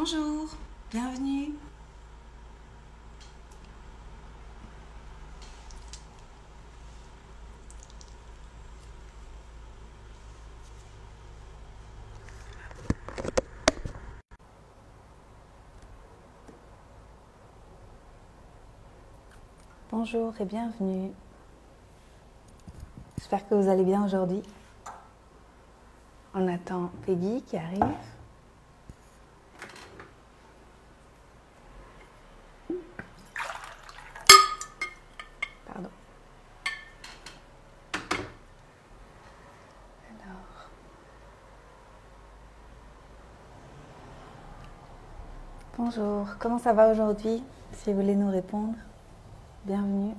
Bonjour, bienvenue. Bonjour et bienvenue. J'espère que vous allez bien aujourd'hui. On attend Peggy qui arrive. Pardon. Alors. Bonjour, comment ça va aujourd'hui? Si vous voulez nous répondre, bienvenue.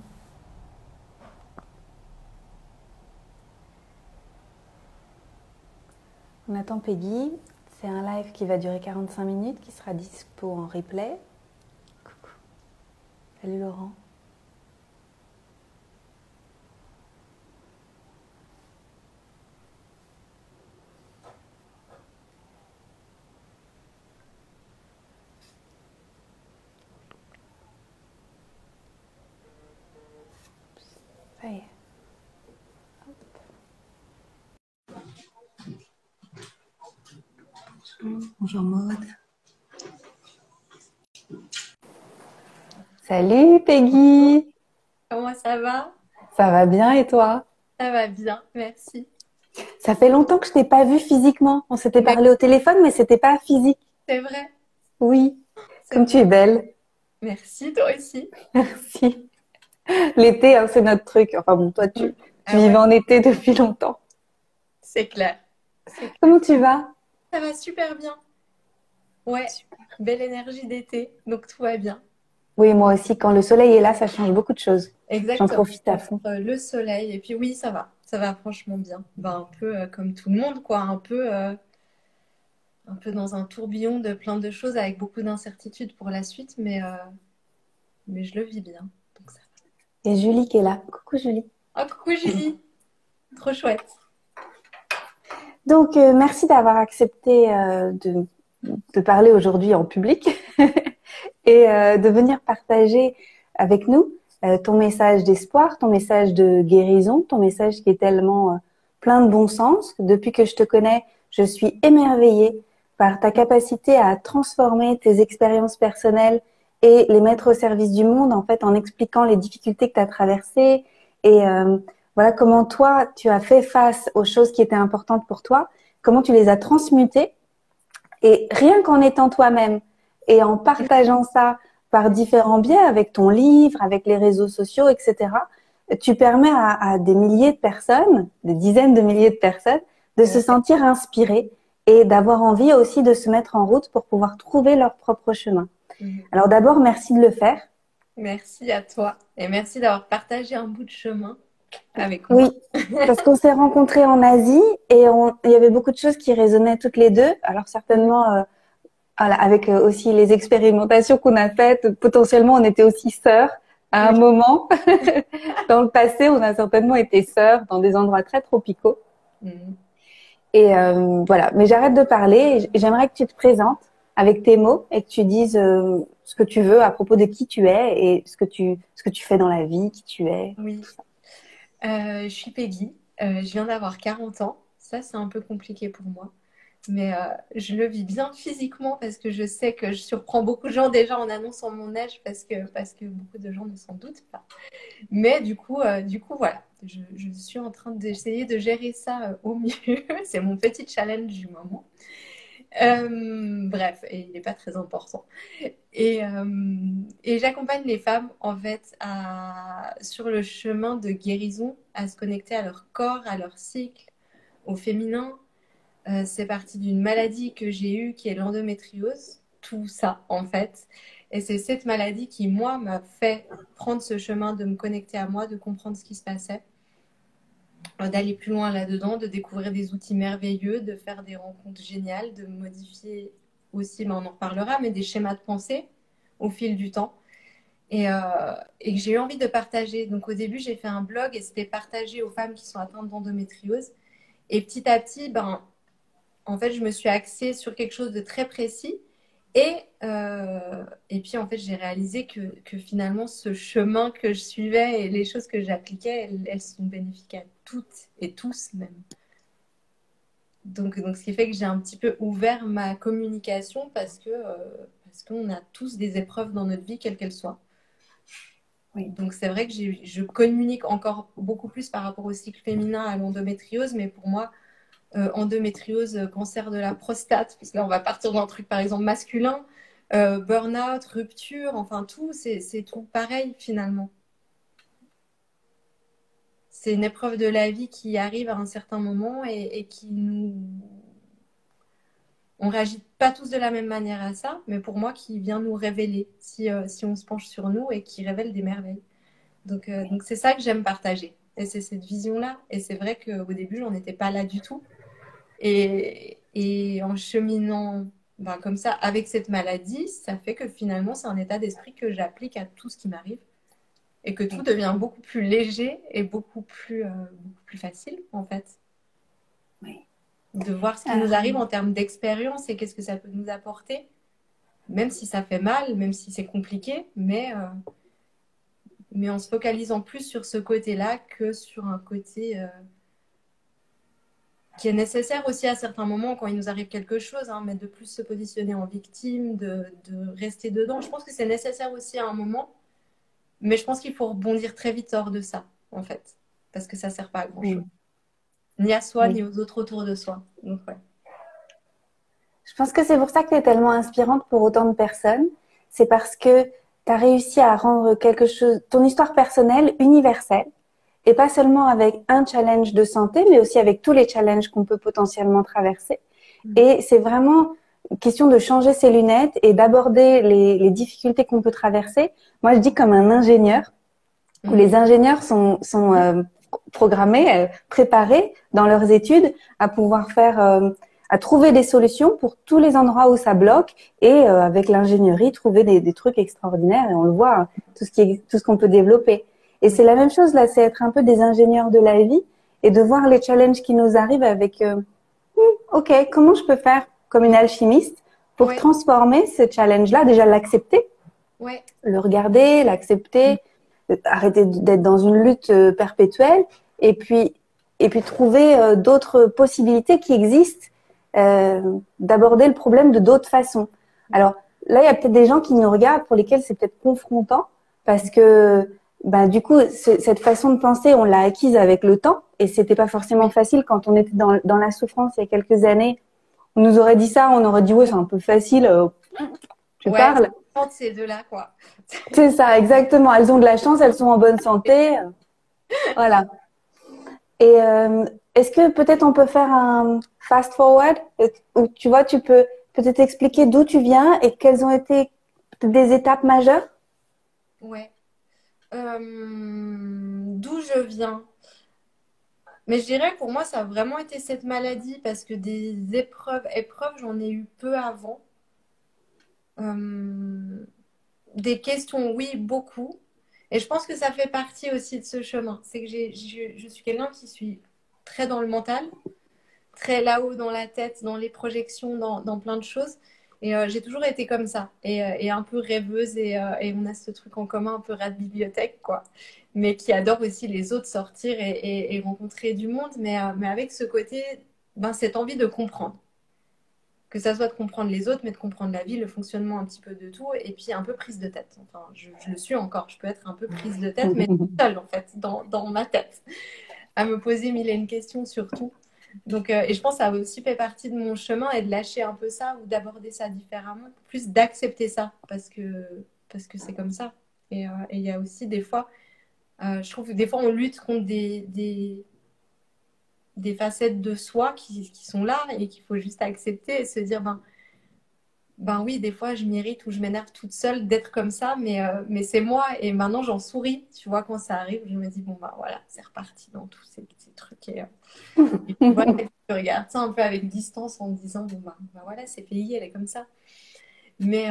On attend Peggy. C'est un live qui va durer 45 minutes, qui sera dispo en replay. Coucou. Salut Laurent. Ça y est. Bonjour Maud. Salut Peggy. Comment ça va? Ça va bien et toi? Ça va bien, merci. Ça fait longtemps que je t'ai pas vue physiquement. On s'était Mais parlé au téléphone, mais c'était pas physique. c'est vrai, Oui, c'est comme tu vrai. es belle. Merci, toi aussi. Merci. L'été, hein, c'est notre truc. Enfin bon, toi, Mm. tu Ah vivais ouais, en été depuis longtemps. c'est clair. C'est clair. Comment tu vas? Ça va super bien. Ouais, belle énergie d'été, donc tout va bien. Oui, moi aussi, quand le soleil est là, ça change beaucoup de choses. J'en Exactement. profite à fond. Le soleil, et puis oui, ça va. Ça va franchement bien. Ben, un peu comme tout le monde, quoi. Un peu dans un tourbillon de plein de choses avec beaucoup d'incertitudes pour la suite, mais je le vis bien. Donc ça Il y a Julie qui est là. Coucou Julie. va. Oh, coucou Julie, trop chouette. Donc, merci d'avoir accepté de parler aujourd'hui en public et de venir partager avec nous ton message d'espoir, ton message de guérison, ton message qui est tellement plein de bon sens. Depuis que je te connais, je suis émerveillée par ta capacité à transformer tes expériences personnelles et les mettre au service du monde, en fait, en expliquant les difficultés que tu as traversées et voilà comment toi, tu as fait face aux choses qui étaient importantes pour toi, comment tu les as transmutées et rien qu'en étant toi-même et en partageant ça par différents biais avec ton livre, avec les réseaux sociaux, etc., tu permets à des milliers de personnes, des dizaines de milliers de personnes, de se Ouais. sentir inspirées et d'avoir envie aussi de se mettre en route pour pouvoir trouver leur propre chemin. Mhm. Alors d'abord, merci de le faire. Merci à toi et merci d'avoir partagé un bout de chemin avec Oui, moi. parce qu'on s'est rencontrés en Asie et il y avait beaucoup de choses qui résonnaient toutes les deux. Alors certainement, voilà, avec aussi les expérimentations qu'on a faites, potentiellement on était aussi sœurs à un Oui. moment. Dans le passé, on a certainement été sœurs dans des endroits très tropicaux. Mhm. Et voilà, mais j'arrête de parler et j'aimerais que tu te présentes avec tes mots et que tu dises ce que tu veux à propos de qui tu es et ce que tu fais dans la vie, qui tu es. Oui. Je suis Peggy. Je viens d'avoir 40 ans. Ça, c'est un peu compliqué pour moi. Mais je le vis bien physiquement parce que je sais que je surprends beaucoup de gens déjà en annonçant mon âge parce que beaucoup de gens ne s'en doutent pas. Mais du coup voilà. Je suis en train d'essayer de gérer ça au mieux. C'est mon petit challenge du moment. Bref, et il n'est pas très important. Et, euh, et j'accompagne les femmes en fait sur le chemin de guérison, à se connecter à leur corps, à leur cycle, au féminin. C'est parti d'une maladie que j'ai eue qui est l'endométriose, tout ça en fait. Et c'est cette maladie qui, moi, m'a fait prendre ce chemin de me connecter à moi, de comprendre ce qui se passait, d'aller plus loin là-dedans, de découvrir des outils merveilleux, de faire des rencontres géniales, de modifier aussi, mais on en reparlera, mais des schémas de pensée au fil du temps. Et que j'ai eu envie de partager. Donc au début, j'ai fait un blog et c'était partagé aux femmes qui sont atteintes d'endométriose. Et petit à petit, ben, en fait, je me suis axée sur quelque chose de très précis. Et puis, en fait, j'ai réalisé que finalement, ce chemin que je suivais et les choses que j'appliquais, elles sont bénéfiques à toutes et tous même. Donc, ce qui fait que j'ai un petit peu ouvert ma communication parce qu'on a tous des épreuves dans notre vie, quelles qu'elles soient. Oui. Donc, c'est vrai que je communique encore beaucoup plus par rapport au cycle féminin à l'endométriose, mais pour moi, endométriose, cancer de la prostate, parce que là, on va partir d'un truc, par exemple, masculin, burn-out, rupture, enfin, tout, c'est tout pareil, finalement. C'est une épreuve de la vie qui arrive à un certain moment et qui nous... On réagit pas tous de la même manière à ça, mais pour moi, qui vient nous révéler si on se penche sur nous et qui révèle des merveilles. Donc c'est ça que j'aime partager. Et c'est cette vision-là. Et c'est vrai qu'au début, j'en étais pas là du tout. Et en cheminant comme ça avec cette maladie, ça fait que finalement, c'est un état d'esprit que j'applique à tout ce qui m'arrive et que tout devient beaucoup plus léger et beaucoup plus facile, en fait. Oui. De voir ce qui nous arrive en termes d'expérience et qu'est-ce que ça peut nous apporter, même si ça fait mal, même si c'est compliqué, mais en se focalisant plus sur ce côté-là que sur un côté qui est nécessaire aussi à certains moments quand il nous arrive quelque chose, hein, mais de plus se positionner en victime, de rester dedans. Je pense que c'est nécessaire aussi à un moment, mais je pense qu'il faut rebondir très vite hors de ça, en fait, parce que ça ne sert pas à grand-chose, Oui. ni à soi, ni Oui. aux autres autour de soi. Donc, ouais. Je pense que c'est pour ça que tu es tellement inspirante pour autant de personnes. C'est parce que tu as réussi à rendre quelque chose, ton histoire personnelle, universelle. Et pas seulement avec un challenge de santé, mais aussi avec tous les challenges qu'on peut potentiellement traverser. Et c'est vraiment une question de changer ses lunettes et d'aborder les difficultés qu'on peut traverser. Moi, je dis comme un ingénieur, où les ingénieurs sont programmés, préparés dans leurs études à pouvoir à trouver des solutions pour tous les endroits où ça bloque et avec l'ingénierie, trouver des trucs extraordinaires. Et on le voit, hein, tout ce qu'on peut développer. Et c'est la même chose là, c'est être un peu des ingénieurs de la vie et de voir les challenges qui nous arrivent avec OK, comment je peux faire comme une alchimiste pour transformer ce challenge-là, déjà l'accepter, le regarder, l'accepter, arrêter d'être dans une lutte perpétuelle et puis trouver d'autres possibilités qui existent, d'aborder le problème de d'autres façons. Alors là, il y a peut-être des gens qui nous regardent pour lesquels c'est peut-être confrontant parce que du coup, cette façon de penser, on l'a acquise avec le temps et c'était pas forcément facile quand on était dans la souffrance il y a quelques années. On nous aurait dit ça, on aurait dit ouais, c'est un peu facile, tu parles. Ces deux-là, quoi. C'est ça, exactement. Elles ont de la chance, elles sont en bonne santé. Voilà. Et est-ce que peut-être on peut faire un fast forward où tu vois, tu peux peut-être expliquer d'où tu viens et quelles ont été des étapes majeures? Ouais. D'où je viens. Mais je dirais pour moi, ça a vraiment été cette maladie parce que des épreuves, j'en ai eu peu avant. Des questions, oui, beaucoup. Et je pense que ça fait partie aussi de ce chemin. C'est que je suis quelqu'un qui suis très dans le mental, très là-haut dans la tête, dans les projections, dans plein de choses. Et j'ai toujours été comme ça, et un peu rêveuse, et on a ce truc en commun, un peu rat de bibliothèque, quoi. Mais qui adore aussi les autres sortir et rencontrer du monde, mais avec ce côté, cette envie de comprendre. Que ça soit de comprendre les autres, mais de comprendre la vie, le fonctionnement un petit peu de tout, et puis un peu prise de tête. Enfin, je le suis encore, je peux être un peu prise de tête, mais seule, en fait, dans ma tête, à me poser mille et une questions sur tout. Donc, et je pense que ça a aussi fait partie de mon chemin et de lâcher un peu ça ou d'aborder ça différemment, plus d'accepter ça parce que c'est comme ça. Et il y a aussi des fois, je trouve que des fois on lutte contre des facettes de soi qui sont là et qu'il faut juste accepter et se dire, oui, des fois je m'irrite ou je m'énerve toute seule d'être comme ça, mais c'est moi et maintenant j'en souris. Tu vois, quand ça arrive, je me dis, bon, voilà, c'est reparti dans tous ces petits trucs. Et tu vois, tu regardes ça un peu avec distance en te disant, bon, voilà, c'est pays, elle est comme ça. Mais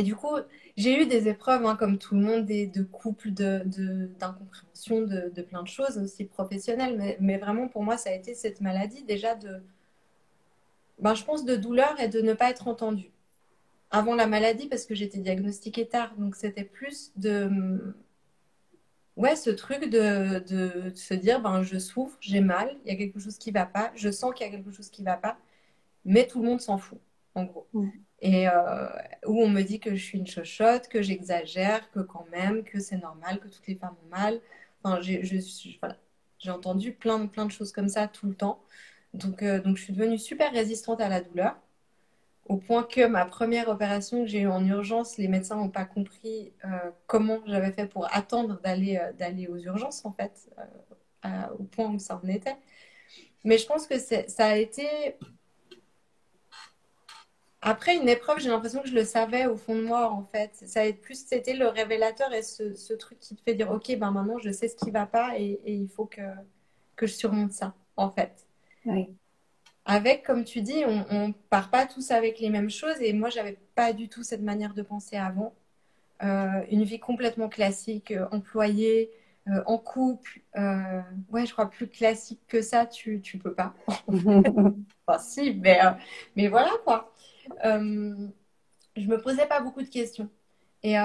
du coup, j'ai eu des épreuves, hein, comme tout le monde, de couple, d'incompréhension, de plein de choses aussi professionnelles. Mais vraiment, pour moi, ça a été cette maladie déjà je pense, de douleur et de ne pas être entendue. avant la maladie parce que j'étais diagnostiquée tard. Donc c'était plus de, ouais, ce truc de se dire, ben, je souffre, j'ai mal, il y a quelque chose qui va pas, je sens qu'il y a quelque chose qui va pas, mais tout le monde s'en fout, en gros. Mm. Et où on me dit que je suis une chochotte, que j'exagère, que quand même, que c'est normal, que toutes les femmes ont mal. Enfin, voilà. J'ai entendu plein de choses comme ça tout le temps. Donc, je suis devenue super résistante à la douleur, au point que ma première opération que j'ai eue en urgence, les médecins n'ont pas compris comment j'avais fait pour attendre d'aller aux urgences, en fait, au point où ça en était. Mais je pense que ça a été après une épreuve, j'ai l'impression que je le savais au fond de moi, en fait. Ça a été plus, c'était le révélateur et ce truc qui te fait dire, OK, ben maintenant, je sais ce qui va pas et il faut que je surmonte ça, en fait. Oui. Avec, comme tu dis, on part pas tous avec les mêmes choses et moi, j'avais pas du tout cette manière de penser avant. Une vie complètement classique, employée, en couple. Ouais, je crois plus classique que ça, tu peux pas. Enfin, si, mais voilà, quoi. Euh, je me posais pas beaucoup de questions. Et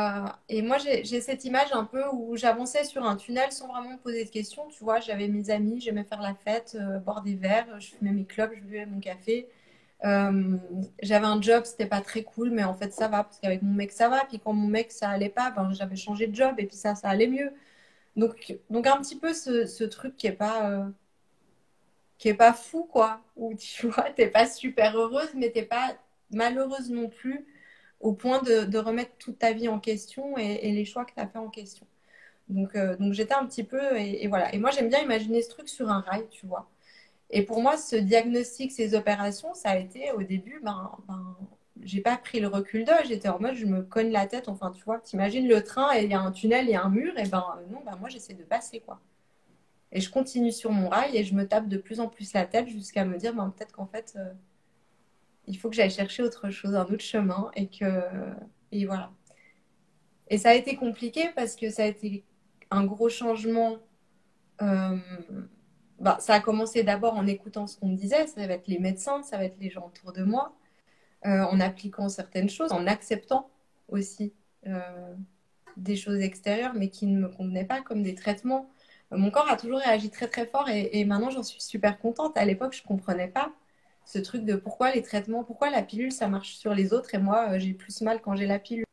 moi, j'ai cette image un peu où j'avançais sur un tunnel sans vraiment me poser de questions. Tu vois, j'avais mes amis, j'aimais faire la fête, boire des verres, je fumais mes clopes, je buvais mon café. J'avais un job, c'était pas très cool, mais en fait, ça va, parce qu'avec mon mec, ça va. Puis quand mon mec, ça allait pas, ben, j'avais changé de job et puis ça allait mieux. Donc un petit peu ce truc qui est pas fou, quoi. Où tu vois, t'es pas super heureuse, mais t'es pas malheureuse non plus, au point de remettre toute ta vie en question et les choix que tu as fait en question. Donc j'étais un petit peu, et voilà. Et moi, j'aime bien imaginer ce truc sur un rail, tu vois. Et pour moi, ce diagnostic, ces opérations, ça a été au début, j'ai pas pris le recul d'eux. J'étais en mode, je me cogne la tête. Enfin, tu vois, t'imagines le train et il y a un tunnel, il y a un mur, et non, moi, j'essaie de passer, quoi. Et je continue sur mon rail et je me tape de plus en plus la tête jusqu'à me dire, peut-être qu'en fait, il faut que j'aille chercher autre chose, un autre chemin et voilà. Et ça a été compliqué parce que ça a été un gros changement. euh, Ça a commencé d'abord en écoutant ce qu'on me disait, ça va être les médecins, ça va être les gens autour de moi, en appliquant certaines choses, en acceptant aussi des choses extérieures mais qui ne me convenaient pas, comme des traitements. Mon corps a toujours réagi très très fort et maintenant j'en suis super contente. À l'époque, je ne comprenais pas ce truc de pourquoi les traitements, pourquoi la pilule ça marche sur les autres et moi j'ai plus mal quand j'ai la pilule.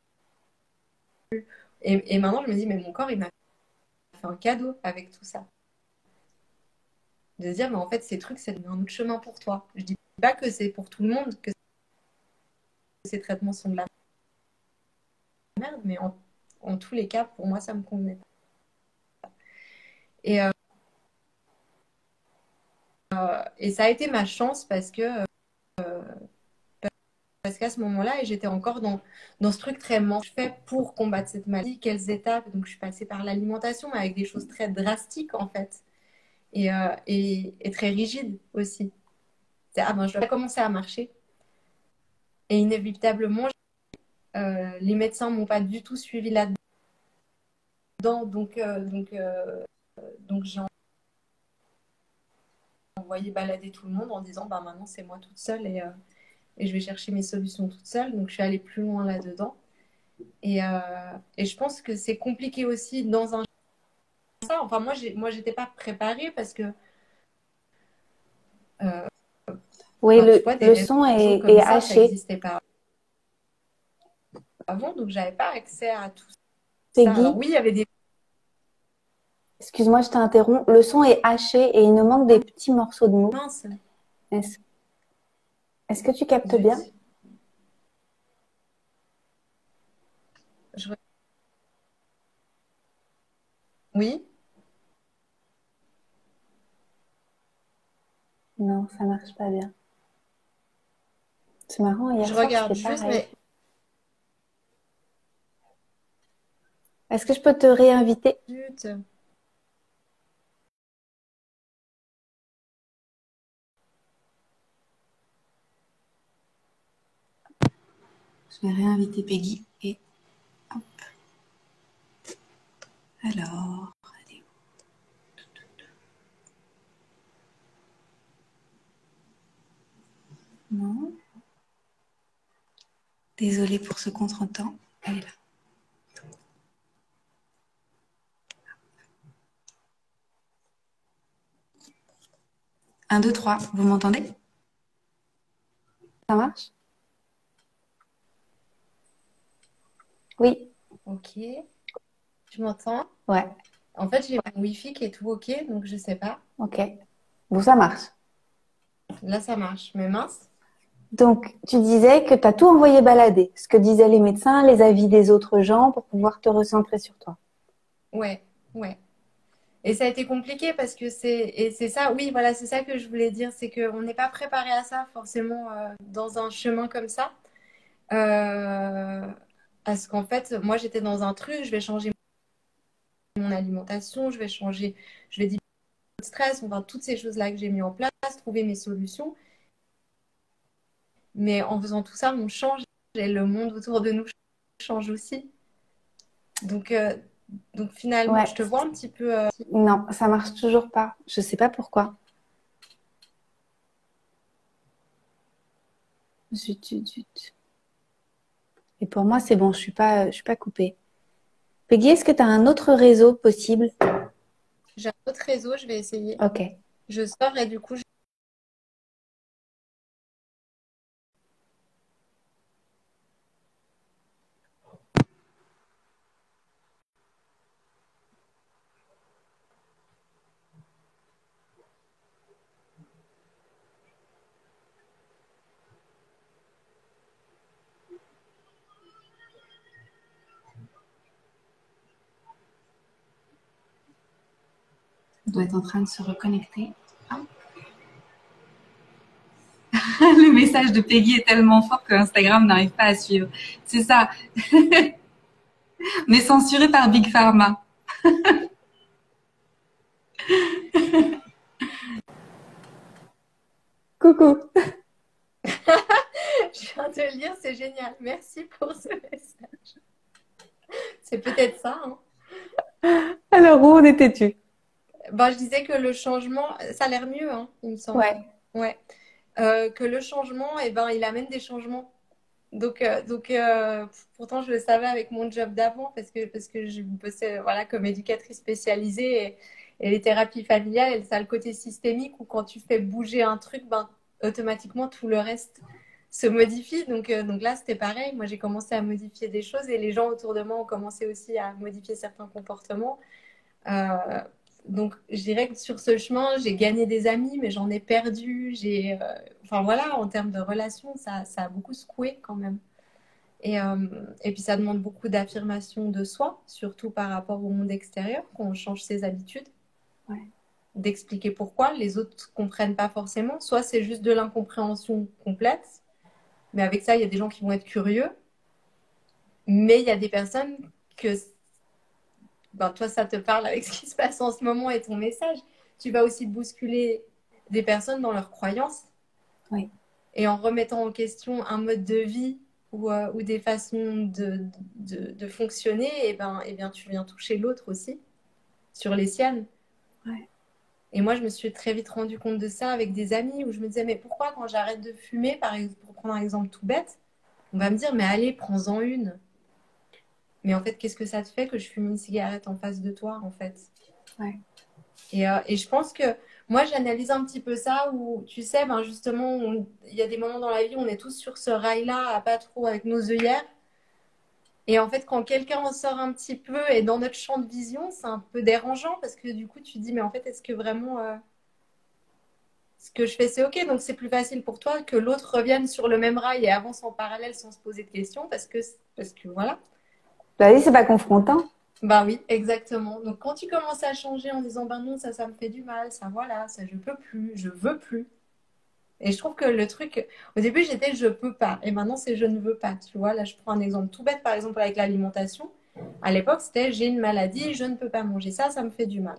Et maintenant je me dis, mais mon corps il m'a fait un cadeau avec tout ça. De se dire, mais en fait ces trucs c'est un autre chemin pour toi. Je dis pas que c'est pour tout le monde, que ces traitements sont de la merde, mais en tous les cas, pour moi ça me convenait pas. Et, euh, et ça a été ma chance parce qu'à ce moment-là, et j'étais encore dans ce truc très je fais pour combattre cette maladie, quelles étapes. Donc, je suis passée par l'alimentation, mais avec des choses très drastiques, en fait, et très rigides aussi. Je dois commencer à marcher. Et inévitablement, les médecins m'ont pas du tout suivi là-dedans. Donc j'ai envoyé balader tout le monde en disant, maintenant, c'est moi toute seule et je vais chercher mes solutions toute seule. Donc, je suis allée plus loin là-dedans. Et je pense que c'est compliqué aussi dans un ça. Enfin, moi, j'étais pas préparée parce que, euh, Oui, tu vois, des le réseaux son comme est ça haché. n'existait pas avant, donc j'avais pas accès à tout ça. Alors Peggy, oui, il y avait des excuse-moi, je t'interromps. Le son est haché et il nous manque des petits morceaux de mots. minces Est-ce, est-ce que tu captes de bien? je- Oui, Non, ça marche pas bien. C'est marrant, hier je soir, regarde c'était juste, pareil. mais Est-ce que je peux te réinviter? zut. Je vais réinviter Peggy et hop. Alors, allez. Non. Désolée pour ce contretemps. Elle est là. 1, 2, 3. Vous m'entendez? Ça marche? Oui. Ok. Tu m'entends? Ouais. En fait, j'ai mon Wi-Fi qui est tout ok, donc je sais pas. Ok. Bon, ça marche. Là, ça marche. Mais mince. Donc, tu disais que tu as tout envoyé balader, ce que disaient les médecins, les avis des autres gens pour pouvoir te recentrer sur toi. Ouais, ouais. Et ça a été compliqué parce que c'est ça, oui, voilà, c'est ça que je voulais dire, c'est qu'on n'est pas préparé à ça forcément dans un chemin comme ça. Euh, Parce qu'en fait, moi, j'étais dans un truc, je vais changer mon alimentation, je vais diminuer le stress, enfin, toutes ces choses-là que j'ai mis en place, trouver mes solutions. Mais en faisant tout ça, on change et le monde autour de nous change aussi. Donc, euh, donc finalement, Ouais. je te vois un petit peu. Non, ça marche toujours pas. Je sais pas pourquoi. Zut, zut, zut. Et pour moi, c'est bon, je suis pas coupée. Peggy, est-ce que tu as un autre réseau possible? J'ai un autre réseau, je vais essayer. Ok. Je sors et du coup, On doit être en train de se reconnecter. Ah. Le message de Peggy est tellement fort que Instagram n'arrive pas à suivre. C'est ça. On est censuré par Big Pharma. Coucou. je viens de le lire, c'est génial. Merci pour ce message. C'est peut-être ça, hein. Alors, où en étais-tu? Ben, je disais que le changement, ça a l'air mieux, hein, il me semble. Ouais. Ouais. Que le changement, eh ben, il amène des changements. Pourtant, je le savais avec mon job d'avant parce que je bossais voilà, comme éducatrice spécialisée et les thérapies familiales, ça a le côté systémique où quand tu fais bouger un truc, ben, automatiquement, tout le reste se modifie. Donc là, c'était pareil. Moi, j'ai commencé à modifier des choses et les gens autour de moi ont commencé aussi à modifier certains comportements. Euh, donc, je dirais que sur ce chemin, j'ai gagné des amis, mais j'en ai perdu. Enfin voilà, en termes de relations, ça a beaucoup secoué quand même. Et puis, ça demande beaucoup d'affirmation de soi, surtout par rapport au monde extérieur, quand on change ses habitudes, Ouais. d'expliquer pourquoi. Les autres comprennent pas forcément. Soit c'est juste de l'incompréhension complète, mais avec ça, il y a des gens qui vont être curieux. Mais il y a des personnes que ben, toi, ça te parle avec ce qui se passe en ce moment et ton message. Tu vas aussi bousculer des personnes dans leurs croyances Oui. et en remettant en question un mode de vie ou des façons de fonctionner, et ben, tu viens toucher l'autre aussi sur les siennes. Ouais. Et moi, je me suis très vite rendu compte de ça avec des amis où je me disais, mais pourquoi quand j'arrête de fumer, par exemple, pour prendre un exemple tout bête, on va me dire, mais allez, prends-en une. Mais en fait, qu'est-ce que ça te fait que je fume une cigarette en face de toi, en fait? Ouais. Et je pense que moi, j'analyse un petit peu ça où, tu sais, ben justement, il y a des moments dans la vie où on est tous sur ce rail-là, à pas trop avec nos œillères. Et en fait, quand quelqu'un en sort un petit peu et dans notre champ de vision, c'est un peu dérangeant parce que du coup, tu te dis, mais en fait, est-ce que vraiment ce que je fais, c'est OK? Donc, c'est plus facile pour toi que l'autre revienne sur le même rail et avance en parallèle sans se poser de questions parce que voilà. La vie, c'est pas confrontant. Bah oui, exactement. Donc, quand tu commences à changer en disant, ben non, ça me fait du mal, ça, voilà, ça, je peux plus, je veux plus. Et je trouve que le truc, au début, j'étais je peux pas. Et maintenant, c'est je ne veux pas. Tu vois, là, je prends un exemple tout bête, par exemple, avec l'alimentation. À l'époque, c'était j'ai une maladie, je ne peux pas manger ça, ça me fait du mal.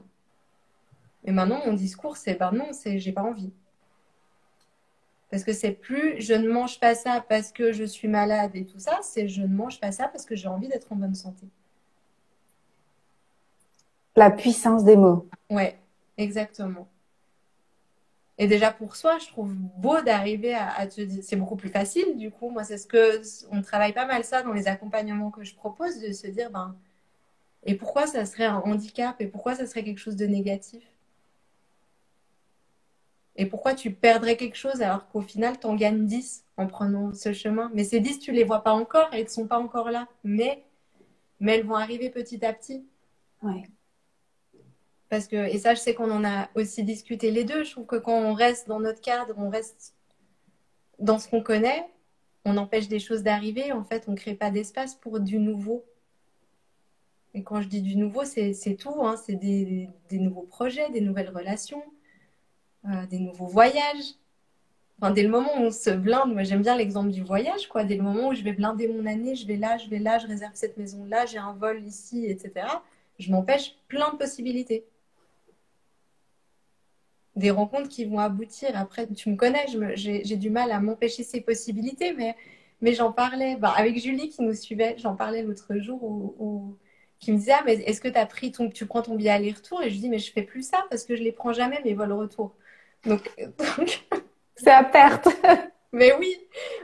Et maintenant, mon discours, c'est ben non, c'est j'ai pas envie. Parce que c'est plus je ne mange pas ça parce que je suis malade et tout ça, c'est je ne mange pas ça parce que j'ai envie d'être en bonne santé. La puissance des mots. Ouais, exactement. Et déjà pour soi, je trouve beau d'arriver à te dire, c'est beaucoup plus facile du coup. Moi, c'est ce que on travaille pas mal ça dans les accompagnements que je propose, de se dire, ben, et pourquoi ça serait un handicap et pourquoi ça serait quelque chose de négatif? Et pourquoi tu perdrais quelque chose alors qu'au final, tu en gagnes 10 en prenant ce chemin? Mais ces 10 tu les vois pas encore, elles ne sont pas encore là. Mais elles vont arriver petit à petit. Ouais. Parce que, et ça, je sais qu'on en a aussi discuté les deux. Je trouve que quand on reste dans notre cadre, on reste dans ce qu'on connaît, on empêche des choses d'arriver. En fait, on ne crée pas d'espace pour du nouveau. Et quand je dis du nouveau, c'est tout, hein. C'est des nouveaux projets, des nouvelles relations, des nouveaux voyages. Enfin, dès le moment où on se blinde, moi j'aime bien l'exemple du voyage, quoi. Dès le moment où je vais blinder mon année, je vais là, je réserve cette maison-là, j'ai un vol ici, etc. Je m'empêche plein de possibilités. Des rencontres qui vont aboutir. Après, tu me connais, j'ai du mal à m'empêcher ces possibilités, mais j'en parlais bah, avec Julie qui nous suivait, j'en parlais l'autre jour qui me disait, ah, mais est-ce que tu prends ton billet aller-retour? Et je dis, mais je fais plus ça parce que je les prends jamais, mes vols retour. Donc, donc C'est à perte. mais oui,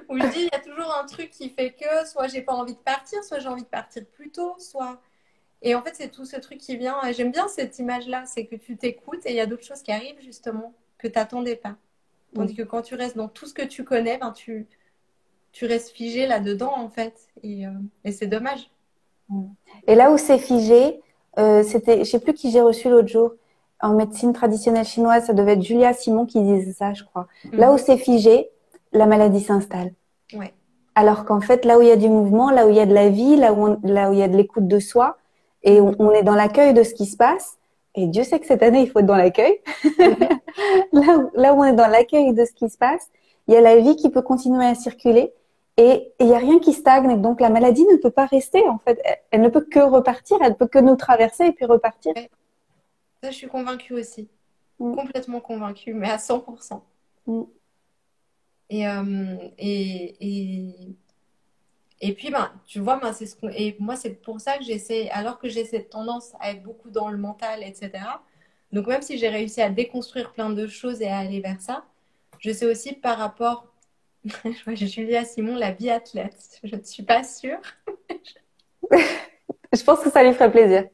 où je dis, il y a toujours un truc qui fait que soit j'ai pas envie de partir, soit j'ai envie de partir plus tôt, soit. Et en fait, c'est tout ce truc qui vient. Et j'aime bien cette image-là, c'est que tu t'écoutes et il y a d'autres choses qui arrivent justement que tu n'attendais pas. Tandis que quand tu restes dans tout ce que tu connais, ben tu restes figé là-dedans en fait. Et c'est dommage. Et là où c'est figé, je sais plus qui j'ai reçu l'autre jour en médecine traditionnelle chinoise, ça devait être Julia Simon qui disait ça, je crois. Là où Mhm. c'est figé, la maladie s'installe. Ouais. Alors qu'en fait, là où il y a du mouvement, là où il y a de la vie, là où il y a de l'écoute de soi, et Mhm. on est dans l'accueil de ce qui se passe. Et Dieu sait que cette année, il faut être dans l'accueil. Mhm. Là où on est dans l'accueil de ce qui se passe, il y a la vie qui peut continuer à circuler et il n'y a rien qui stagne. Donc la maladie ne peut pas rester en fait. Elle ne peut que repartir, elle ne peut que nous traverser et puis repartir. Ouais. Ça, je suis convaincue aussi. Mm, Complètement convaincue, mais à 100%. mm, Et, euh, et, et, Et puis, ben, tu vois, ben, et moi, c'est pour ça que j'essaie, alors que j'ai cette tendance à être beaucoup dans le mental, etc. Donc, même si j'ai réussi à déconstruire plein de choses et à aller vers ça, je sais aussi par rapport, je vois Julia Simon, la biathlète. Je ne suis pas sûre. Je pense que ça lui ferait plaisir.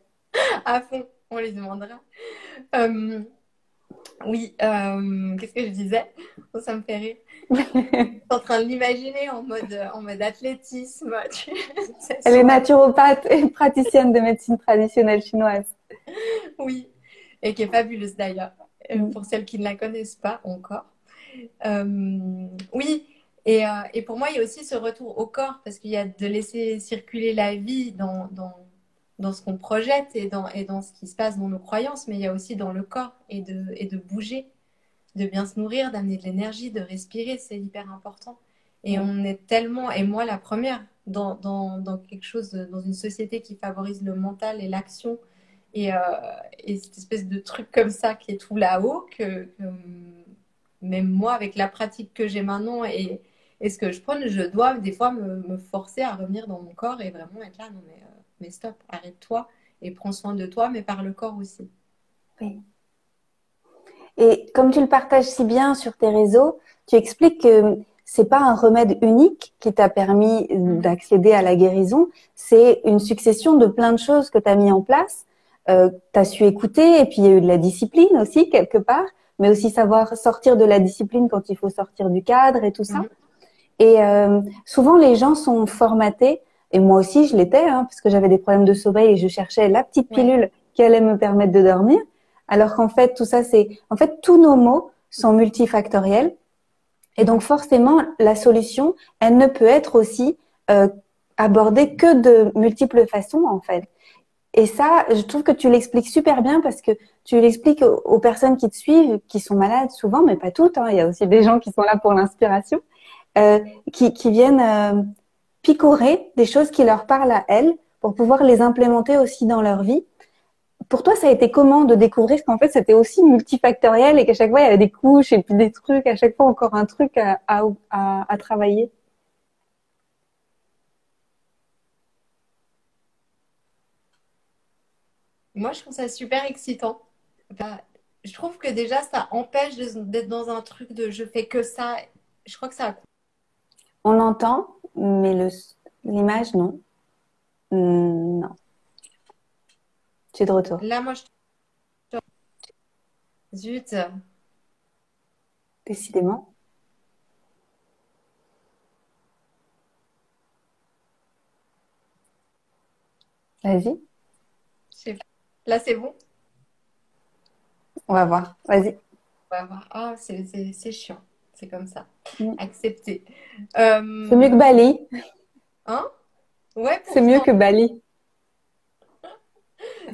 À fond, on lui demandera. Euh, oui, qu'est-ce que je disais? Oh, ça me fait rire. Je suis en train de l'imaginer en mode athlétisme. Elle est Sur la. naturopathe et praticienne de médecine traditionnelle chinoise. Oui, et qui est fabuleuse d'ailleurs, Mm, pour celles qui ne la connaissent pas encore. Oui, et pour moi, il y a aussi ce retour au corps, parce qu'il y a de laisser circuler la vie dans ce qu'on projette et dans ce qui se passe dans nos croyances, mais il y a aussi dans le corps et de bouger, de bien se nourrir, d'amener de l'énergie, de respirer, c'est hyper important. Et ouais. on est tellement, et moi la première, dans quelque chose, dans une société qui favorise le mental et l'action, et, euh, et cette espèce de truc comme ça qui est tout là-haut, que même moi, avec la pratique que j'ai maintenant et ce que je prône, je dois des fois me forcer à revenir dans mon corps et vraiment être là, non mais stop, arrête-toi et prends soin de toi, mais par le corps aussi. Oui. Et comme tu le partages si bien sur tes réseaux, tu expliques que c'est pas un remède unique qui t'a permis Mhm. d'accéder à la guérison, c'est une succession de plein de choses que tu as mis en place. Tu as su écouter et puis il y a eu de la discipline aussi quelque part, mais aussi savoir sortir de la discipline quand il faut sortir du cadre et tout ça. Mhm. Et souvent les gens sont formatés, et moi aussi je l'étais, hein, parce que j'avais des problèmes de sommeil et je cherchais la petite Ouais. pilule qui allait me permettre de dormir. Alors qu'en fait tout ça en fait tous nos maux sont multifactoriels, et donc Mhm. forcément la solution, elle ne peut être aussi euh, abordée que de multiples façons en fait. Et ça, je trouve que tu l'expliques super bien parce que tu l'expliques aux personnes qui te suivent, qui sont malades souvent, mais pas toutes, hein. Il y a aussi des gens qui sont là pour l'inspiration, euh, qui viennent picorer des choses qui leur parlent à elles pour pouvoir les implémenter aussi dans leur vie. Pour toi, ça a été comment de découvrir qu'en fait, c'était aussi multifactoriel et qu'à chaque fois, il y avait des couches et puis des trucs, à chaque fois encore un truc à travailler? Moi, je trouve ça super excitant. je trouve que déjà, ça empêche d'être dans un truc de je fais que ça. Je crois que ça. On entend, mais l'image, non. Non. Tu es de retour. Là, moi, zut. Décidément. Vas-y. Je sais pas. Là, c'est bon. On va voir. Vas-y. On va voir. Ah, c'est chiant. C'est comme ça. Mm. Accepter. C'est mieux que Bali. Hein? Ouais, C'est mieux que pourtant, Bali.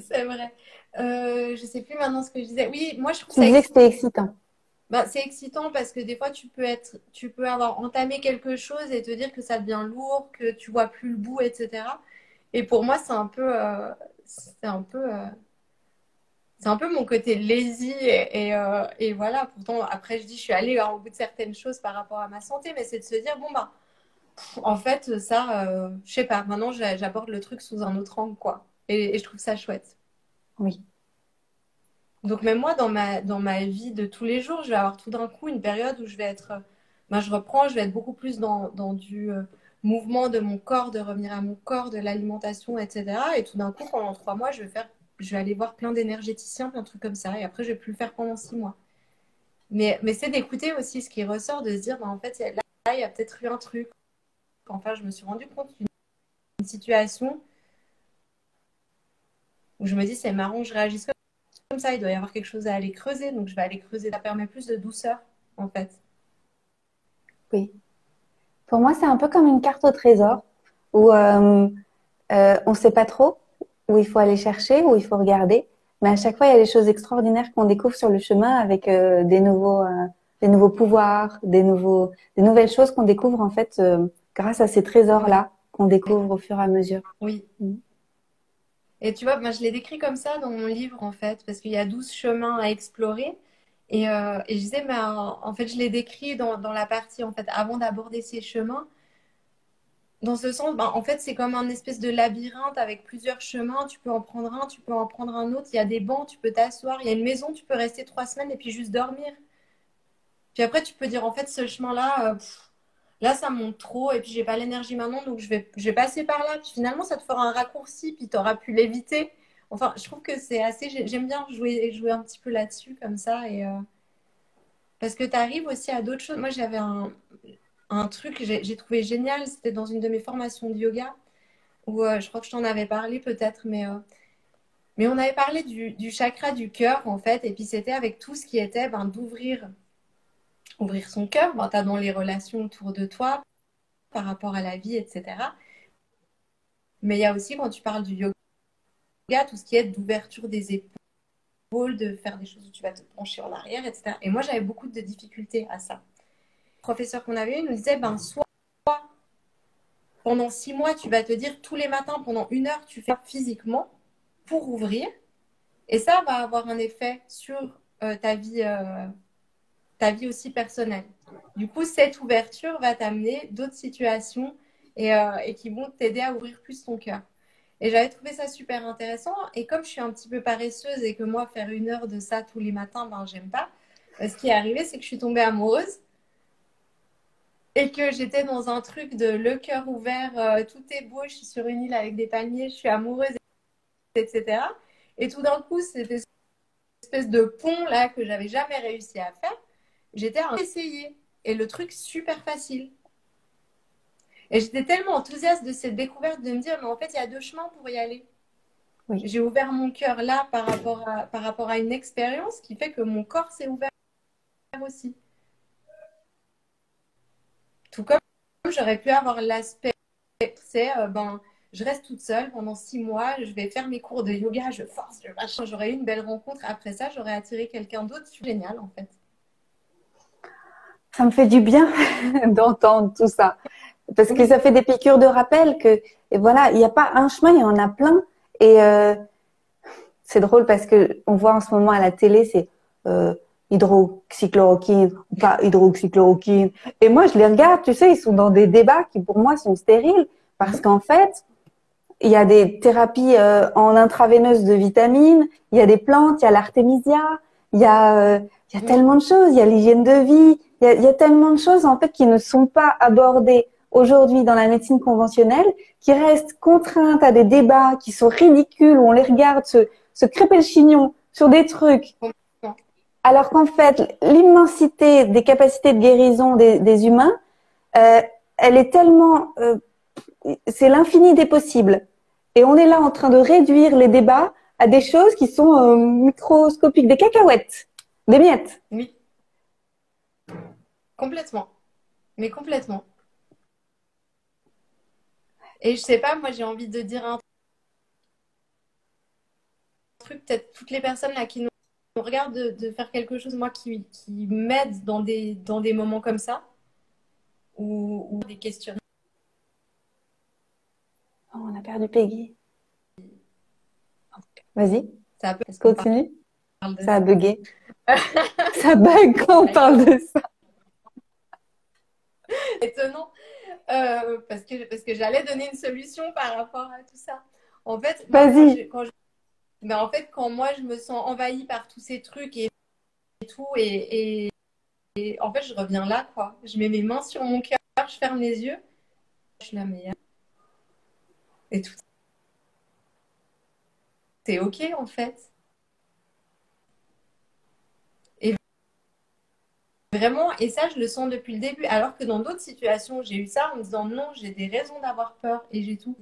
c'est vrai. Je sais plus maintenant ce que je disais. Oui, moi, je trouve Tu ça disais que c'était excitant. bah, c'est excitant parce que des fois, tu peux avoir entamé quelque chose et te dire que ça devient lourd, que tu vois plus le bout, etc. Et pour moi, c'est un peu, c'est un peu mon côté lazy et voilà. Pourtant, après, je dis, je suis allée au bout de certaines choses par rapport à ma santé, mais c'est de se dire, bon, bah, en fait, ça, je sais pas. Maintenant, j'aborde le truc sous un autre angle, quoi. Et je trouve ça chouette. Oui. Donc même moi, dans ma vie de tous les jours, je vais avoir tout d'un coup une période où je vais être, ben, je reprends, je vais être beaucoup plus dans du mouvement de mon corps, de revenir à mon corps, de l'alimentation, etc. Et tout d'un coup, pendant 3 mois, je vais aller voir plein d'énergéticiens, plein de trucs comme ça. Et après, je vais plus le faire pendant 6 mois. Mais c'est d'écouter aussi ce qui ressort, de se dire, ben, en fait, là, il y a peut-être eu un truc. Enfin, je me suis rendu compte d'une situation où je me dis, c'est marrant, je réagis comme ça, il doit y avoir quelque chose à aller creuser. Donc, je vais aller creuser. Ça permet plus de douceur, en fait. Oui. Pour moi, c'est un peu comme une carte au trésor où on ne sait pas trop où il faut aller chercher, où il faut regarder. Mais à chaque fois, il y a des choses extraordinaires qu'on découvre sur le chemin avec des nouveaux pouvoirs, des nouvelles choses qu'on découvre en fait grâce à ces Oui. trésors-là qu'on découvre au fur et à mesure. Oui. Mm. Et tu vois, moi, je l'ai décrit comme ça dans mon livre, en fait, parce qu'il y a 12 chemins à explorer. Et je disais, mais en fait, je l'ai décrit dans la partie, en fait, avant d'aborder ces chemins. Dans ce sens, ben, en fait, c'est comme un espèce de labyrinthe avec plusieurs chemins. Tu peux en prendre un, tu peux en prendre un autre. Il y a des bancs, tu peux t'asseoir. Il y a une maison, tu peux rester 3 semaines et puis juste dormir. Puis après, tu peux dire, en fait, ce chemin-là, là, ça monte trop et puis j'ai pas l'énergie maintenant, donc je vais passer par là. Puis finalement, ça te fera un raccourci, puis tu auras pu l'éviter. Enfin, je trouve que c'est assez. J'aime bien jouer un petit peu là-dessus, comme ça. Parce que tu arrives aussi à d'autres choses. Moi, j'avais un truc que j'ai trouvé génial. C'était dans une de mes formations de yoga, où je crois que je t'en avais parlé peut-être, mais on avait parlé du chakra du cœur, en fait. Et puis c'était avec tout ce qui était ben, ouvrir son cœur. Ben, tu as dans les relations autour de toi, par rapport à la vie, etc. Mais il y a aussi, quand tu parles du yoga, tout ce qui est d'ouverture des épaules, de faire des choses où tu vas te pencher en arrière, etc. Et moi, j'avais beaucoup de difficultés à ça. Le professeur qu'on avait eu nous disait, ben, soit pendant 6 mois, tu vas te dire tous les matins, pendant 1 heure, tu fais physiquement pour ouvrir. Et ça va avoir un effet sur ta vie aussi personnelle. Du coup, cette ouverture va t'amener d'autres situations et qui vont t'aider à ouvrir plus ton cœur. Et j'avais trouvé ça super intéressant. Et comme je suis un petit peu paresseuse et que moi, faire 1 heure de ça tous les matins, ben, j'aime pas. Ce qui est arrivé, c'est que je suis tombée amoureuse et que j'étais dans un truc de le cœur ouvert, tout est beau, je suis sur une île avec des palmiers, je suis amoureuse, etc. Et tout d'un coup, cette espèce de pont là que j'avais jamais réussi à faire, j'étais à essayer. Et le truc super facile. Et j'étais tellement enthousiaste de cette découverte de me dire, mais en fait, il y a deux chemins pour y aller. Oui. J'ai ouvert mon cœur là par rapport à une expérience qui fait que mon corps s'est ouvert aussi. Tout comme j'aurais pu avoir l'aspect, c'est ben, je reste toute seule pendant 6 mois, je vais faire mes cours de yoga, je force, j'aurais eu une belle rencontre. Après ça, j'aurais attiré quelqu'un d'autre. C'est génial en fait. Ça me fait du bien d'entendre tout ça. Parce que Oui, ça fait des piqûres de rappel que, et voilà, il n'y a pas un chemin, il y en a plein. Et c'est drôle parce que on voit en ce moment à la télé, c'est hydroxychloroquine ou pas hydroxychloroquine. Et moi, je les regarde, tu sais, ils sont dans des débats qui pour moi sont stériles parce qu'en fait, il y a des thérapies en intraveineuse de vitamines, il y a des plantes, il y a l'artémisia, il y a tellement de choses. Il y a l'hygiène de vie. Il y a tellement de choses en fait qui ne sont pas abordées aujourd'hui dans la médecine conventionnelle, qui restent contraintes à des débats qui sont ridicules où on les regarde se crêper le chignon sur des trucs. Alors qu'en fait, l'immensité des capacités de guérison des humains, elle est tellement, c'est l'infini des possibles. Et on est là en train de réduire les débats à des choses qui sont microscopiques, des cacahuètes, des miettes. Oui, complètement. Mais complètement. Et je sais pas, moi j'ai envie de dire un truc, peut-être toutes les personnes là qui nous regardent, de faire quelque chose, moi, qui m'aide dans des moments comme ça, ou des questions. Oh, on a perdu Peggy. Vas-y, Ça peut, continue. parle de Ça a bugué. Ça bug quand on parle de ça. Étonnant, parce que j'allais donner une solution par rapport à tout ça. En fait, moi, Vas-y. mais en fait, quand moi je me sens envahie par tous ces trucs et tout, et en fait, je reviens là, quoi. Je mets mes mains sur mon cœur, je ferme les yeux, je suis la meilleure. Et tout, c'est OK, en fait. Et vraiment, et ça, je le sens depuis le début. Alors que dans d'autres situations, j'ai eu ça en me disant non, j'ai des raisons d'avoir peur et j'ai tout.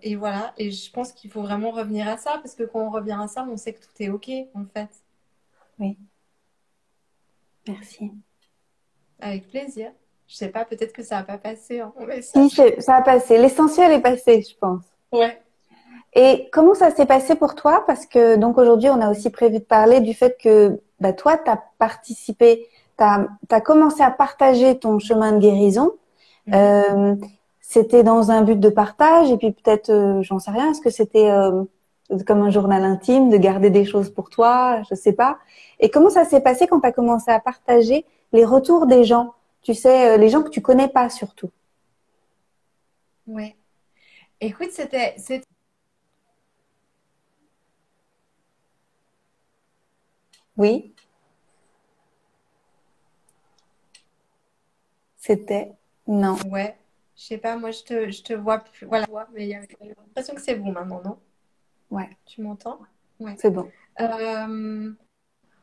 Et voilà, et je pense qu'il faut vraiment revenir à ça, parce que quand on revient à ça, on sait que tout est OK, en fait. Oui. Merci. Avec plaisir. Je sais pas, peut-être que ça n'a pas passé, hein, Si, ça a passé. L'essentiel est passé, je pense. Ouais. Et comment ça s'est passé pour toi? Parce que donc aujourd'hui, on a aussi prévu de parler du fait que bah, toi, tu as participé, tu as commencé à partager ton chemin de guérison. C'était dans un but de partage et puis peut-être, j'en sais rien, est-ce que c'était comme un journal intime, de garder des choses pour toi, je sais pas. Et comment ça s'est passé quand tu as commencé à partager les retours des gens? Tu sais, les gens que tu connais pas surtout. Ouais. Écoute, Oui, c'était non. ouais. Je sais pas, moi, je te vois plus. Voilà, mais j'ai l'impression que c'est bon maintenant, non? Ouais, Tu m'entends? Ouais. c'est bon. Euh,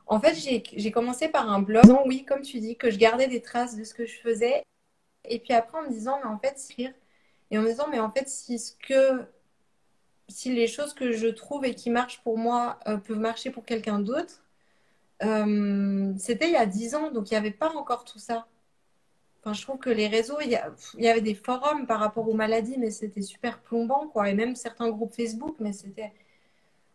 En fait, j'ai commencé par un blog, oui, comme tu dis, que je gardais des traces de ce que je faisais. Et puis après, en me disant, mais en fait, écrire. Et en me disant, mais en fait, si les choses que je trouve et qui marchent pour moi peuvent marcher pour quelqu'un d'autre, c'était il y a 10 ans, donc il n'y avait pas encore tout ça. Enfin, je trouve que les réseaux, il y avait des forums par rapport aux maladies, mais c'était super plombant, quoi. Et même certains groupes Facebook, mais c'était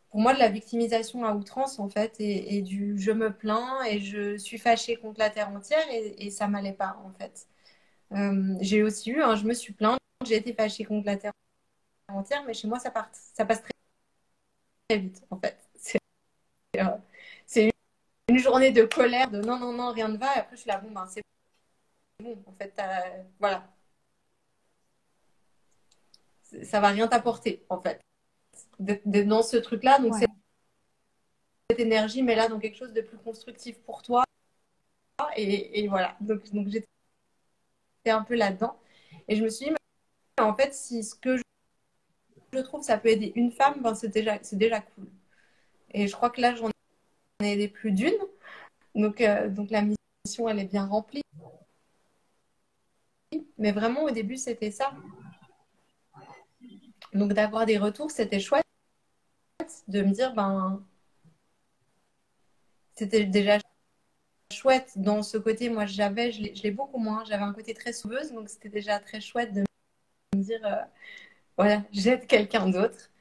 pour moi de la victimisation à outrance, en fait, et du je me plains et je suis fâchée contre la terre entière, et ça m'allait pas, en fait. J'ai aussi eu, je me suis plainte, j'ai été fâchée contre la terre entière, mais chez moi, ça passe très, très vite, en fait. Euh, c'est une journée de colère, de non, non, non, rien ne va, et après, je suis là, bon, ben, c'est bon, en fait, voilà, ça va rien t'apporter, en fait, d'être dans ce truc-là, donc Ouais. cette énergie, mais là, dans quelque chose de plus constructif pour toi, et voilà, donc j'étais un peu là-dedans, et je me suis dit, mais en fait, si ce que je trouve, ça peut aider une femme, ben, c'est déjà cool. Et je crois que là, j'en ai aidé plus d'une, donc la mission, elle est bien remplie. Mais vraiment, au début, c'était ça. Donc, d'avoir des retours, c'était chouette de me dire, ben, c'était déjà chouette dans ce côté. Moi, je l'ai beaucoup moins. J'avais un côté très sauveuse, donc c'était déjà très chouette de me dire, voilà, j'aide quelqu'un d'autre.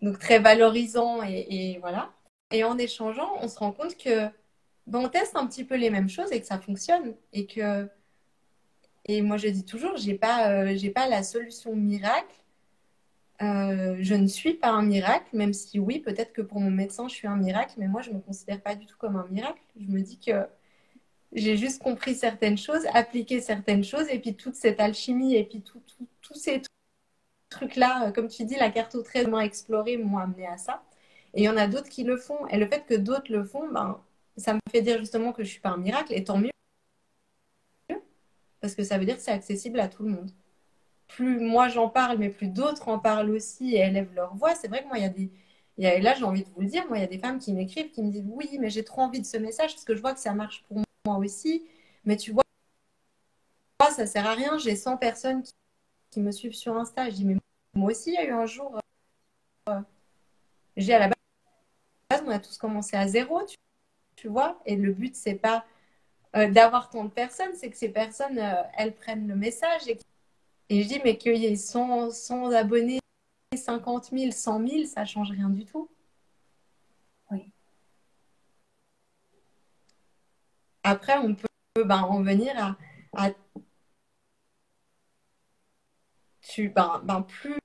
Donc, très valorisant et voilà. Et en échangeant, on se rend compte que ben, on teste un petit peu les mêmes choses et que ça fonctionne. Et moi, je dis toujours, j'ai pas la solution miracle. Je ne suis pas un miracle, même si oui, peut-être que pour mon médecin, je suis un miracle, mais moi, je ne me considère pas du tout comme un miracle. Je me dis que j'ai juste compris certaines choses, appliqué certaines choses, et puis toute cette alchimie, et puis tous ces trucs-là, comme tu dis, la carte au trésor à explorer m'ont amené à ça. Et il y en a d'autres qui le font. Et le fait que d'autres le font, ben, ça me fait dire justement que je suis pas un miracle. Et tant mieux, parce que ça veut dire que c'est accessible à tout le monde. Plus moi j'en parle, mais plus d'autres en parlent aussi et élèvent leur voix. C'est vrai que moi, et là, j'ai envie de vous le dire, moi, il y a des femmes qui m'écrivent, qui me disent oui, mais j'ai trop envie de ce message parce que je vois que ça marche pour moi aussi. Mais tu vois, ça sert à rien. J'ai 100 personnes qui me suivent sur Insta. Je dis, mais moi aussi, il y a eu un jour, j'ai à la base, on a tous commencé à zéro, tu vois. Et le but, c'est pas d'avoir tant de personnes, c'est que ces personnes, elles prennent le message. Et je dis, mais qu'il y ait 100 abonnés, 50 000, 100 000, ça change rien du tout. Oui. Après, on peut ben, en venir à plus,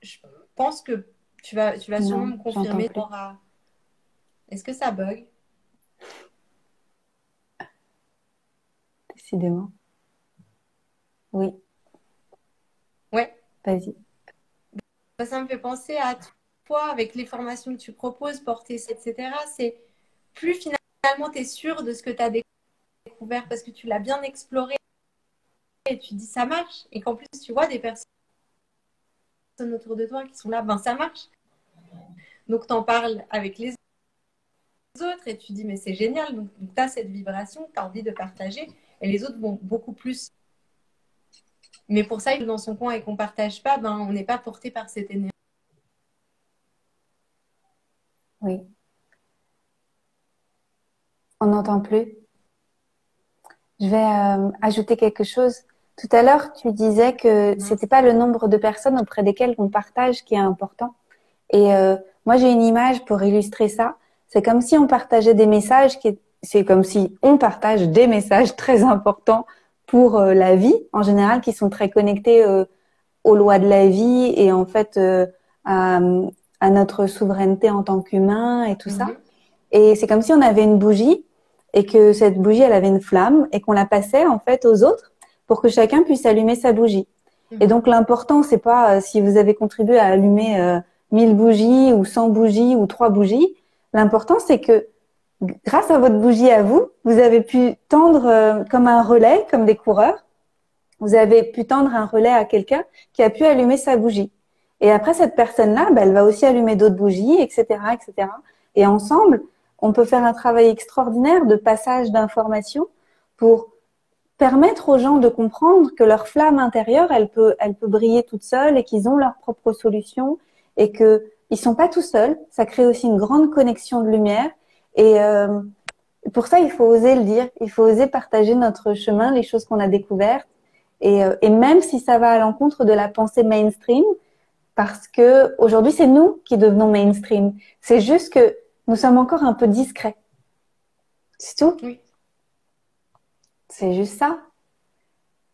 je pense que tu vas sûrement Non, me j'entends confirmer. plus. Est-ce que ça bug? Décidément. Oui, Ouais. vas-y. Ça me fait penser à toi, avec les formations que tu proposes, porter, etc. C'est plus finalement tu es sûr de ce que tu as découvert parce que tu l'as bien exploré et tu dis ça marche. Et qu'en plus, tu vois des personnes autour de toi qui sont là, ben ça marche. Donc, tu en parles avec les autres et tu dis, mais c'est génial. Donc tu as cette vibration, tu as envie de partager et les autres vont beaucoup plus. Mais pour ça, dans son coin et qu'on ne partage pas, ben, on n'est pas porté par cette énergie. Oui. On n'entend plus. Je vais ajouter quelque chose. Tout à l'heure, tu disais que c'était pas le nombre de personnes auprès desquelles on partage qui est important. Et moi, j'ai une image pour illustrer ça. C'est comme si on partageait des messages c'est comme si on partage des messages très importants pour la vie en général, qui sont très connectés aux lois de la vie et en fait à, à notre souveraineté en tant qu'humain et tout ça. Et c'est comme si on avait une bougie et que cette bougie, elle avait une flamme et qu'on la passait en fait aux autres pour que chacun puisse allumer sa bougie. Et donc l'important, c'est pas si vous avez contribué à allumer 1000 bougies ou 100 bougies ou 3 bougies. L'important, c'est que grâce à votre bougie à vous, vous avez pu tendre comme un relais, comme des coureurs. Vous avez pu tendre un relais à quelqu'un qui a pu allumer sa bougie. Et après, cette personne-là, bah, elle va aussi allumer d'autres bougies, etc., etc. Et ensemble, on peut faire un travail extraordinaire de passage d'informations pour permettre aux gens de comprendre que leur flamme intérieure, elle peut briller toute seule et qu'ils ont leur propre solution et que ils sont pas tout seuls. Ça crée aussi une grande connexion de lumière. Et pour ça, il faut oser le dire. Il faut oser partager notre chemin, les choses qu'on a découvertes. Et même si ça va à l'encontre de la pensée mainstream, parce que aujourd'hui, c'est nous qui devenons mainstream. C'est juste que nous sommes encore un peu discrets. C'est tout. Oui. C'est juste ça.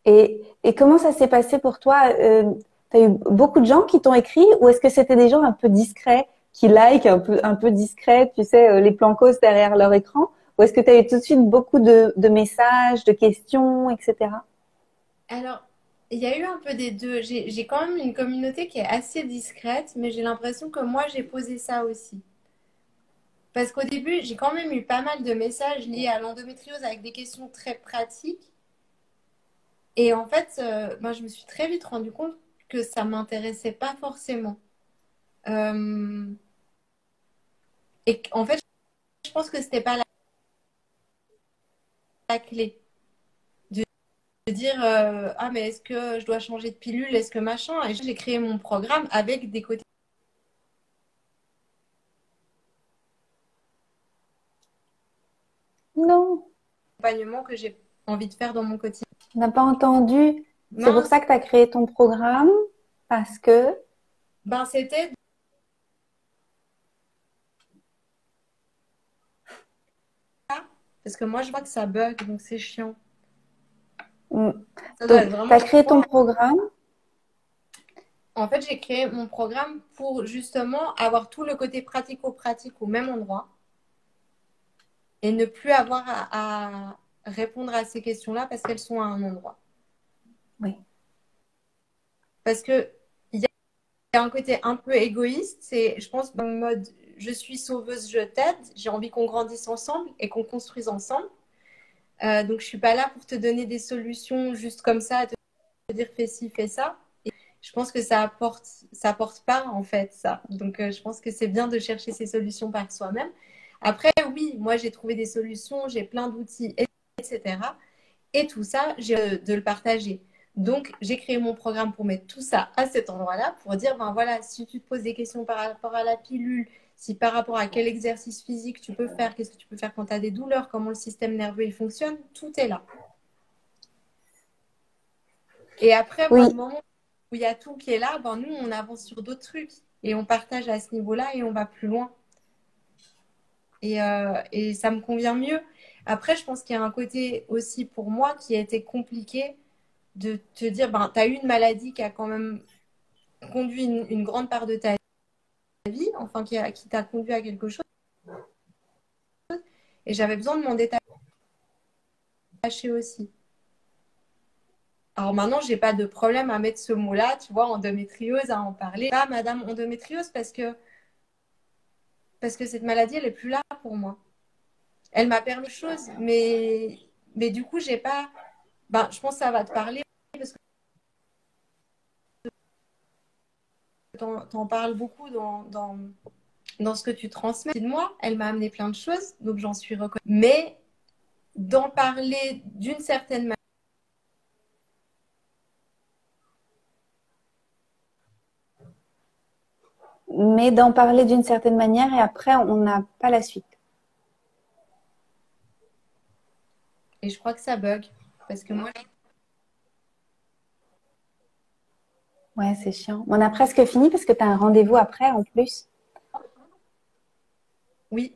Et comment ça s'est passé pour toi? T'as eu beaucoup de gens qui t'ont écrit ou est-ce que c'était des gens un peu discrets qui like un peu discrets, tu sais, les plancos derrière leur écran? Ou est-ce que tu as eu tout de suite beaucoup de messages, de questions, etc.? Alors, il y a eu un peu des deux. J'ai quand même une communauté qui est assez discrète, mais j'ai l'impression que moi, j'ai posé ça aussi. Parce qu'au début, j'ai quand même eu pas mal de messages liés à l'endométriose avec des questions très pratiques. Et en fait, ben, je me suis très vite rendu compte que ça m'intéressait pas forcément. Euh, et en fait, je pense que c'était pas la clé. De dire, ah, mais est-ce que je dois changer de pilule? Est-ce que machin? Et j'ai créé mon programme avec des côtés Non, d'accompagnement que j'ai envie de faire dans mon quotidien. on n'a pas entendu. C'est pour ça Mince, que tu as créé ton programme, parce que ben c'était parce que moi je vois que ça bug, donc c'est chiant. mm, Ça doit être donc tu vraiment as créé ton froid. programme. En fait, j'ai créé mon programme pour justement avoir tout le côté pratico-pratique au même endroit et ne plus avoir à répondre à ces questions-là parce qu'elles sont à un endroit. Oui. parce que il y a un côté un peu égoïste. C'est, je pense, dans le mode je suis sauveuse, je t'aide. J'ai envie qu'on grandisse ensemble et qu'on construise ensemble. Donc, je suis pas là pour te donner des solutions juste comme ça, te dire fais ci, fais ça. Et je pense que ça apporte pas en fait ça. Donc, je pense que c'est bien de chercher ces solutions par soi-même. Après, oui, moi j'ai trouvé des solutions, j'ai plein d'outils, etc. Et tout ça, j'ai de le partager. Donc, j'ai créé mon programme pour mettre tout ça à cet endroit-là, pour dire, ben voilà, si tu te poses des questions par rapport à la pilule, si par rapport à quel exercice physique tu peux faire, qu'est-ce que tu peux faire quand tu as des douleurs, comment le système nerveux il fonctionne, tout est là. Et après, moi, Oui, le moment où il y a tout qui est là, ben nous, on avance sur d'autres trucs et on partage à ce niveau-là et on va plus loin. Et ça me convient mieux. Après, je pense qu'il y a un côté aussi pour moi qui a été compliqué de te dire, ben, tu as eu une maladie qui a quand même conduit une grande part de ta vie, enfin qui t'a conduit à quelque chose, et j'avais besoin de m'en détacher aussi. Alors maintenant, j'ai pas de problème à mettre ce mot-là, tu vois, endométriose, à en parler. Pas madame endométriose parce que cette maladie, elle est plus là pour moi. Elle m'a permis des choses, mais du coup, j'ai pas. Ben, je pense que ça va te parler parce que t'en parles beaucoup dans ce que tu transmets. De moi, elle m'a amené plein de choses, donc j'en suis reconnaissante. Mais d'en parler d'une certaine manière, mais d'en parler d'une certaine manière et après, on n'a pas la suite. et je crois que ça bug. Parce que moi, Ouais, c'est chiant. On a presque fini parce que tu as un rendez-vous après en plus. oui.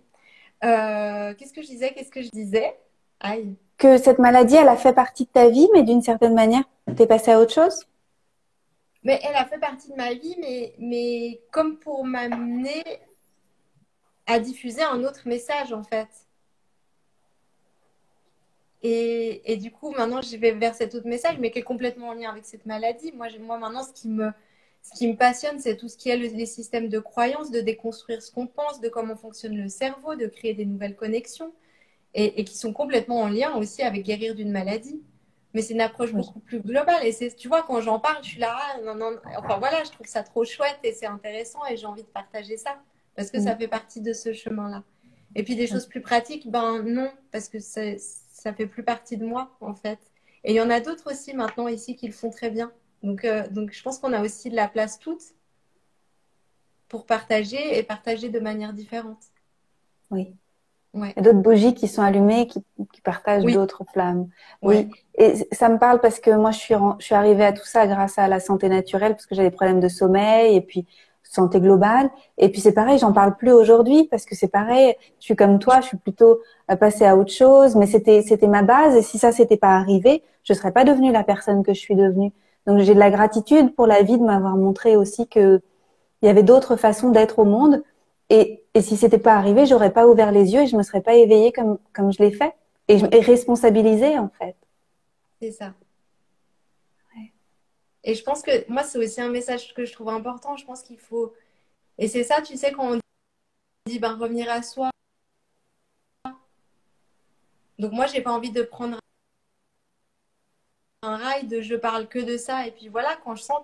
Qu'est-ce que je disais? Qu'est-ce que je disais? Aïe. Que cette maladie, elle a fait partie de ta vie, mais d'une certaine manière, t'es passé à autre chose. Mais elle a fait partie de ma vie, mais comme pour m'amener à diffuser un autre message, en fait. Et du coup, maintenant, je vais vers cet autre message, mais qui est complètement en lien avec cette maladie. Moi maintenant, ce qui me passionne, c'est tout ce qui est les systèmes de croyances, de déconstruire ce qu'on pense, de comment fonctionne le cerveau, de créer des nouvelles connexions, et qui sont complètement en lien aussi avec guérir d'une maladie. Mais c'est une approche Oui. beaucoup plus globale. Et c'est, tu vois, quand j'en parle, je suis là, ah, non, non. Enfin voilà, je trouve ça trop chouette et c'est intéressant et j'ai envie de partager ça parce que ça Mm. fait partie de ce chemin-là. Et puis des choses plus pratiques, ben non, parce que ça fait plus partie de moi en fait. Et il y en a d'autres aussi maintenant ici qui le font très bien. Donc je pense qu'on a aussi de la place toute pour partager et partager de manière différente. Oui. Ouais, Il y a d'autres bougies qui sont allumées, qui partagent oui, d'autres flammes. ouais, Oui. Et ça me parle parce que moi, je suis arrivée à tout ça grâce à la santé naturelle, parce que j'ai des problèmes de sommeil et puis santé globale. Et puis c'est pareil, j'en parle plus aujourd'hui parce que c'est pareil. Je suis comme toi, je suis plutôt passée à autre chose, mais c'était ma base. Et si ça s'était pas arrivé, je serais pas devenue la personne que je suis devenue. Donc j'ai de la gratitude pour la vie de m'avoir montré aussi que il y avait d'autres façons d'être au monde. Et si c'était pas arrivé, j'aurais pas ouvert les yeux et je me serais pas éveillée comme je l'ai fait. Et responsabilisée, en fait. c'est ça. Et je pense que moi, c'est aussi un message que je trouve important. Je pense qu'il faut. Et c'est ça, tu sais, quand on dit ben, revenir à soi. Donc, moi, j'ai pas envie de prendre un rail de je parle que de ça. Et puis voilà, quand je sens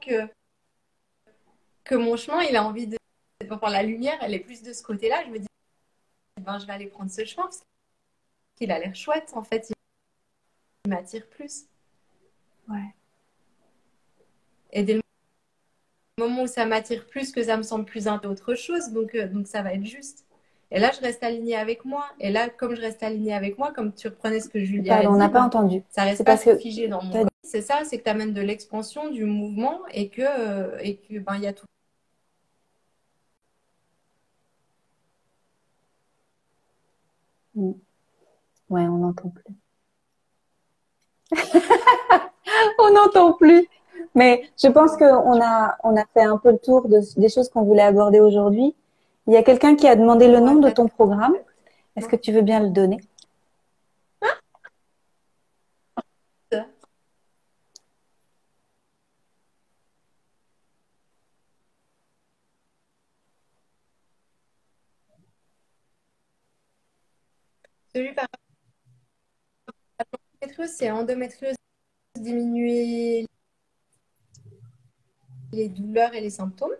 que mon chemin, il a envie de. Enfin, la lumière, elle est plus de ce côté-là. Je me dis, ben, je vais aller prendre ce chemin parce qu'il a l'air chouette. En fait, il m'attire plus. Ouais. Et dès le moment où ça m'attire plus, que ça me semble plus autre chose, donc ça va être juste. Et là, je reste alignée avec moi. Et là, comme je reste alignée avec moi, comme tu reprenais ce que Julia a Pardon, on n'a dit, pas ben, entendu. ça reste C'est pas parce que figé dans mon t'as corps. C'est ça, c'est que tu amènes de l'expansion, du mouvement et que ben, il y a tout. dit. Ouais, on n'entend plus. On n'entend plus. Mais je pense on a fait un peu le tour des choses qu'on voulait aborder aujourd'hui. Il y a quelqu'un qui a demandé le nom Ouais, de peut-être. ton programme. Est-ce que tu veux bien le donner? celui par endométriose, c'est endométriose, diminuer les douleurs et les symptômes.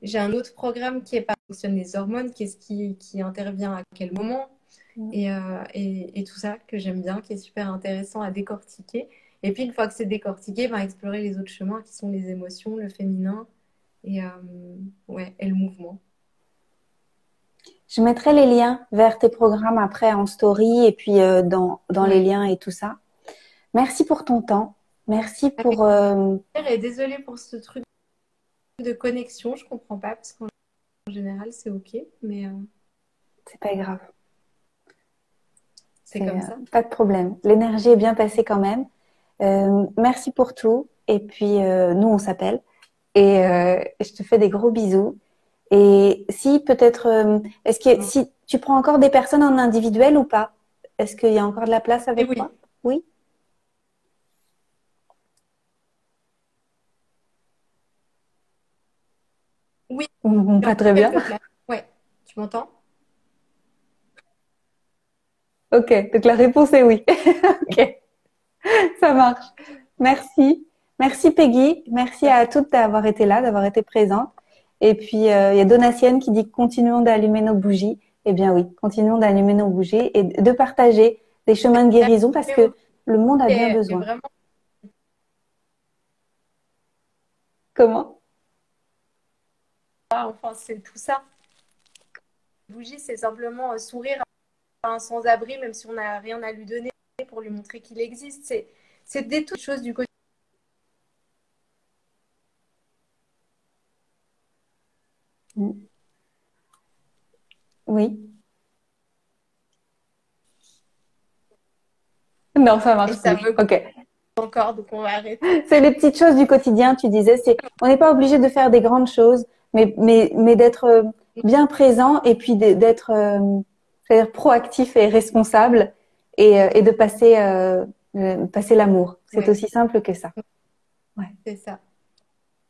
J'ai un autre programme qui est par fonctionne les hormones, qu'est-ce qui intervient à quel moment, et tout ça que j'aime bien, qui est super intéressant à décortiquer. Et puis une fois que c'est décortiqué, ben, explorer les autres chemins qui sont les émotions, le féminin et, ouais, et le mouvement. Je mettrai les liens vers tes programmes après en story et puis dans les Ouais. liens et tout ça. Merci pour ton temps. Merci Avec pour... plaisir et désolée pour ce truc de connexion, je comprends pas parce qu'en général c'est ok, mais c'est pas grave. c'est C'est comme ça. pas de problème. L'énergie est bien passée quand même. Merci pour tout. Et puis, nous, on s'appelle. Et je te fais des gros bisous. Et si peut-être, est-ce que si tu prends encore des personnes en individuel ou pas? Est-ce qu'il y a encore de la place Et avec oui, toi? Oui? oui, Pas très bien. quelques places. Ouais, tu m'entends? Ok, donc la réponse est oui. Ok, ça marche. Merci. Merci Peggy. Merci à toutes d'avoir été là, d'avoir été présente. Et puis, il y a Donatienne qui dit continuons d'allumer nos bougies. Eh bien oui, continuons d'allumer nos bougies et de partager des chemins de guérison parce que le monde a bien Et besoin. vraiment, Comment? enfin, c'est tout ça. Bougie, c'est simplement sourire à un sans-abri, même si on n'a rien à lui donner pour lui montrer qu'il existe. C'est des toutes choses du quotidien. Oui. Non, ça Et marche ça plus. me Ok. encore, donc on va arrêter. C'est les petites choses du quotidien, tu disais. On n'est pas obligé de faire des grandes choses, mais d'être bien présent et puis d'être, c'est-à-dire proactif et responsable et de passer l'amour. C'est Ouais, aussi simple que ça. Ouais. c'est ça.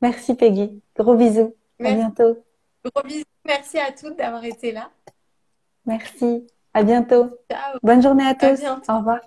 Merci Peggy. Gros bisous. À Merci. bientôt. Gros bisous. Merci à toutes d'avoir été là. Merci. À bientôt. Ciao. Bonne journée à À tous. bientôt. Au revoir.